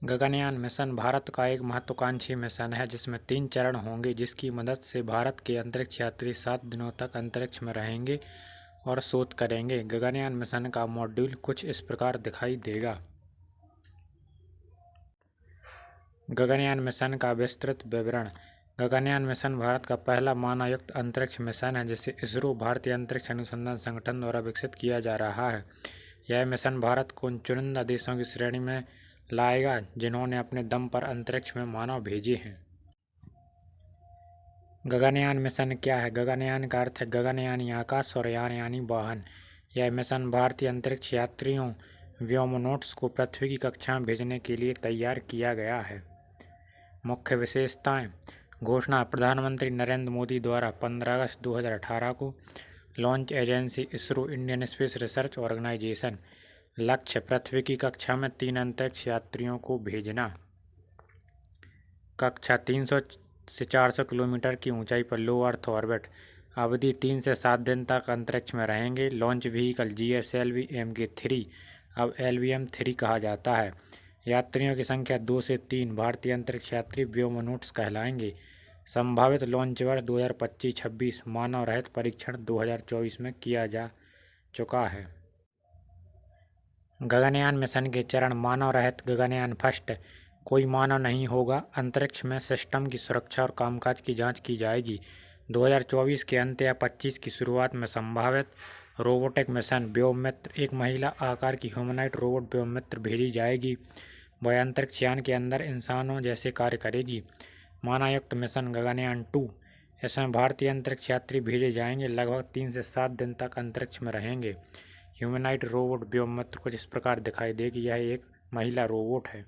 Gaganyaan mission Bharat का एक महत्वाकांक्षी मिशन है जिसमें 3 चरण होंगे, जिसकी मदद से भारत के अंतरिक्ष यात्री 7 दिनों तक अंतरिक्ष में रहेंगे और शोध करेंगे। गगनयान मिशन का मॉड्यूल कुछ इस प्रकार दिखाई देगा। गगनयान मिशन का विस्तृत विवरण। गगनयान मिशन भारत का पहला मानवयुक्त अंतरिक्ष मिशन है जिसे इसरो भारतीय अंतरिक्ष अनुसंधान संगठन द्वारा विकसित किया जा रहा है। यह मिशन भारत को उन चुनिंदा देशों की श्रेणी में लाएगा जिन्होंने अपने दम पर अंतरिक्ष में मानव भेजे हैं। गगनयान मिशन क्या है? गगनयान का अर्थ है गगनयानी आकाश और यान यानी वाहन। यह मिशन भारतीय अंतरिक्ष यात्रियों व्योमनौट्स को पृथ्वी की कक्षा में भेजने के लिए तैयार किया गया है। मुख्य विशेषताएं। घोषणा प्रधानमंत्री नरेंद्र मोदी द्वारा 15 अगस्त 2018 को। Launch agency ISRO Indian Space Research Organisation. लक्ष्य पृथ्वी की कक्षा में 3 अंतरिक्ष यात्रियों को भेजना। कक्षा 300 से 400 किलोमीटर की ऊंचाई पर लो अर्थ ऑर्बिट। अवधि 3 से 7 दिन तक अंतरिक्ष में रहेंगे। लॉन्च व्हीकल GSLV MK3 अब LVM-3 कहा जाता है। यात्रियों की संख्या 2 से 3 भारतीय अंतरिक्ष यात्री व्योमनौट्स कहलाएंगे। संभावित लॉन्च वर्ष 2025-26। मानव रहित परीक्षण 2024 में किया जा चुका है। गगनयान मिशन के चरण। मानव रहित गगनयान फर्स्ट। कोई मानव नहीं होगा। अंतरिक्ष में सिस्टम की सुरक्षा और कामकाज की जांच की जाएगी। 2024 के अंत या 25 की शुरुआत में संभावित। Robotic mission Vyommitra. एक महिला आकार की ह्यूमनॉइड रोबोट व्योममित्र भेजी जाएगी। वह अंतरिक्ष यान के अंदर इंसानों जैसे कार्य करेगी। मानवयुक्त मिशन गगनयान 2। इसमें भारतीय अंतरिक्ष यात्री भेजे जाएंगे। लगभग 3 से 7 दिन तक अंतरिक्ष में रहेंगे। ह्यूमनॉइड रोबोट व्योममित्र कुछ इस प्रकार दिखाई देगी। यह एक महिला रोबोट है।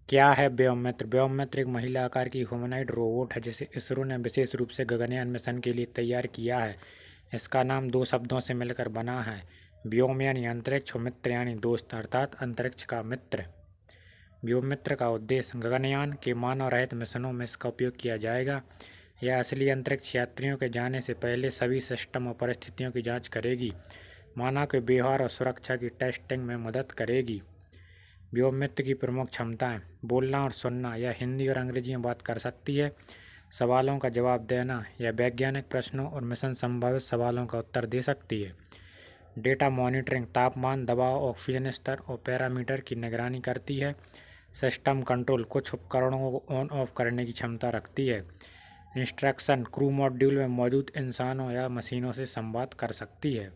क्या है व्योममित्र? व्योममित्र एक महिला आकार की ह्यूमनॉइड रोबोट है जिसे इसरो ने विशेष रूप से गगनयान मिशन के लिए तैयार किया है। इसका नाम 2 शब्दों से मिलकर बना है। व्योम यानी अंतरिक्ष और मित्र यानी दोस्त, अर्थात अंतरिक्ष का मित्र। व्योममित्र का उद्देश्य। गगनयान के मानव रहित मिशनों में इसका उपयोग किया जाएगा। यह असली अंतरिक्ष यात्रियों के जाने से पहले सभी सिस्टम और परिस्थितियों की जाँच करेगी। मानव के व्यवहार और सुरक्षा की टेस्टिंग में मदद करेगी। व्योममित्र की प्रमुख क्षमताएं। बोलना और सुनना। यह हिंदी और अंग्रेजी में बात कर सकती है। सवालों का जवाब देना। यह वैज्ञानिक प्रश्नों और मिशन संभावित सवालों का उत्तर दे सकती है। Data monitoring. तापमान, दबाव, ऑक्सीजन स्तर और पैरामीटर की निगरानी करती है। System control. कुछ उपकरणों को ऑन ऑफ करने की क्षमता रखती है। इंस्ट्रक्शन। क्रू मॉड्यूल में मौजूद इंसानों या मशीनों से संवाद कर सकती है।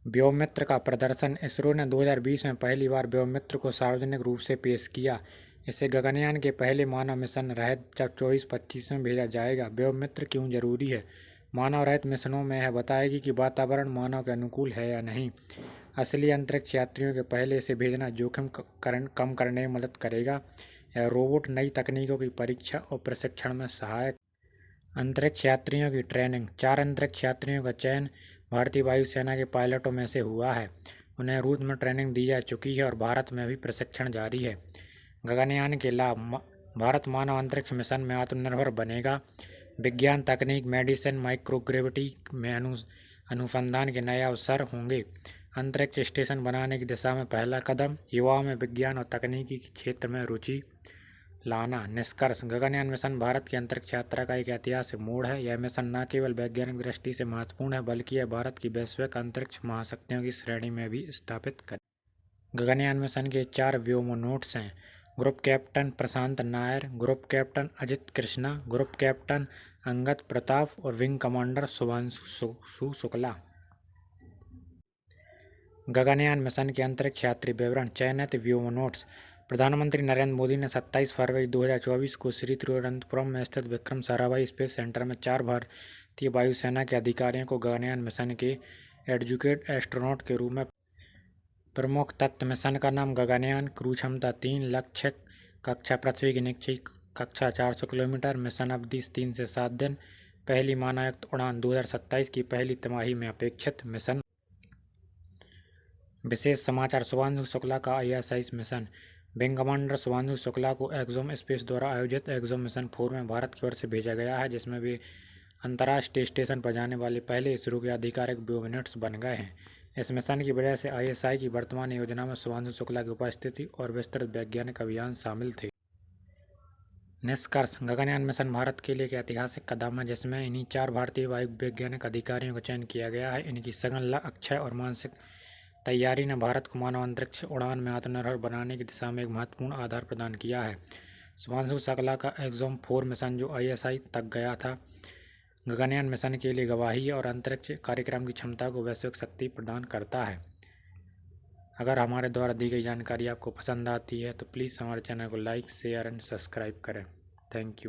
व्योममित्र का प्रदर्शन। इसरो ने 2020 में पहली बार व्योममित्र को सार्वजनिक रूप से पेश किया। इसे गगनयान के पहले मानव मिशन रहित जब 24-25 में भेजा जाएगा। व्योममित्र क्यों जरूरी है? मानव रहित मिशनों में यह बताएगी कि वातावरण मानव के अनुकूल है या नहीं। असली अंतरिक्ष यात्रियों के पहले इसे भेजना जोखिम कम करने में मदद करेगा। यह रोबोट नई तकनीकों की परीक्षा और प्रशिक्षण में सहायक। अंतरिक्ष यात्रियों की ट्रेनिंग। 4 अंतरिक्ष यात्रियों का चयन भारतीय वायुसेना के पायलटों में से हुआ है। उन्हें रूस में ट्रेनिंग दी जा चुकी है और भारत में भी प्रशिक्षण जारी है। गगनयान के लाभ। भारत मानव अंतरिक्ष मिशन में आत्मनिर्भर बनेगा। विज्ञान, तकनीक, मेडिसिन, माइक्रोग्रेविटी में अनुसंधान के नए अवसर होंगे। अंतरिक्ष स्टेशन बनाने की दिशा में पहला कदम। युवाओं में विज्ञान और तकनीकी के क्षेत्र में रुचि लाना। निष्कर्ष। गगनयान मिशन भारत की अंतरिक्ष यात्रा का एक ऐतिहासिक मोड़ है। यह मिशन न केवल वैज्ञानिक दृष्टि से महत्वपूर्ण है बल्कि यह भारत की वैश्विक अंतरिक्ष महाशक्तियों की श्रेणी में भी स्थापित करे। गगनयान मिशन के 4 व्योमनौट्स हैं। Group captain Prashant Nair, group captain Ajit Krishna, group captain Angad Pratap और wing commander Shubhanshu Shukla. Gaganyaan mission के अंतरिक्ष यात्री विवरण। चयनित व्योमनौट्स। प्रधानमंत्री नरेंद्र मोदी ने 27 फरवरी 2024 को श्री तिरुवनंतपुरम में स्थित विक्रम साराभाई स्पेस सेंटर में 4 भारतीय वायुसेना के अधिकारियों को गगनयान मिशन के एडजुकेट एस्ट्रोनॉट के रूप में। प्रमुख तत्व। मिशन का नाम गगनयान। क्रू क्षमता 3। लक्ष्य कक्षा पृथ्वी के नीचे कक्षा 400 किलोमीटर। मिशन अवधि 3 से 7 दिन। पहली मानवयुक्त उड़ान 2027 की पहली तिमाही में अपेक्षित। मिशन विशेष समाचार। शुभांशु शुक्ला का ISS mission. Wing commander Shubhanshu Shukla को एक्सोम स्पेस द्वारा आयोजित एक्सोम मिशन 4 में भारत की ओर से भेजा गया है, जिसमें वे अंतर्राष्ट्रीय स्टेशन पर जाने वाले पहले इसरो के आधिकारिक व्योमनौट्स बन गए हैं। इस मिशन की वजह से ISI की वर्तमान योजना में शुभांशु शुक्ला की उपस्थिति और विस्तृत वैज्ञानिक अभियान शामिल थे। निष्कर्ष: गगनयान मिशन भारत के लिए एक ऐतिहासिक कदम है जिसमें इन्हीं 4 भारतीय वायु वैज्ञानिक अधिकारियों का चयन किया गया है। इनकी सघन अक्षय और मानसिक तैयारी ने भारत को मानव अंतरिक्ष उड़ान में आत्मनिर्भर बनाने की दिशा में एक महत्वपूर्ण आधार प्रदान किया है। शुभांशु शुक्ला का एक्सॉम 4 मिशन जो ISI तक गया था, गगनयान मिशन के लिए गवाही है और अंतरिक्ष कार्यक्रम की क्षमता को वैश्विक शक्ति प्रदान करता है। अगर हमारे द्वारा दी गई जानकारी आपको पसंद आती है तो प्लीज़ हमारे चैनल को लाइक, शेयर एंड सब्सक्राइब करें। Thank you.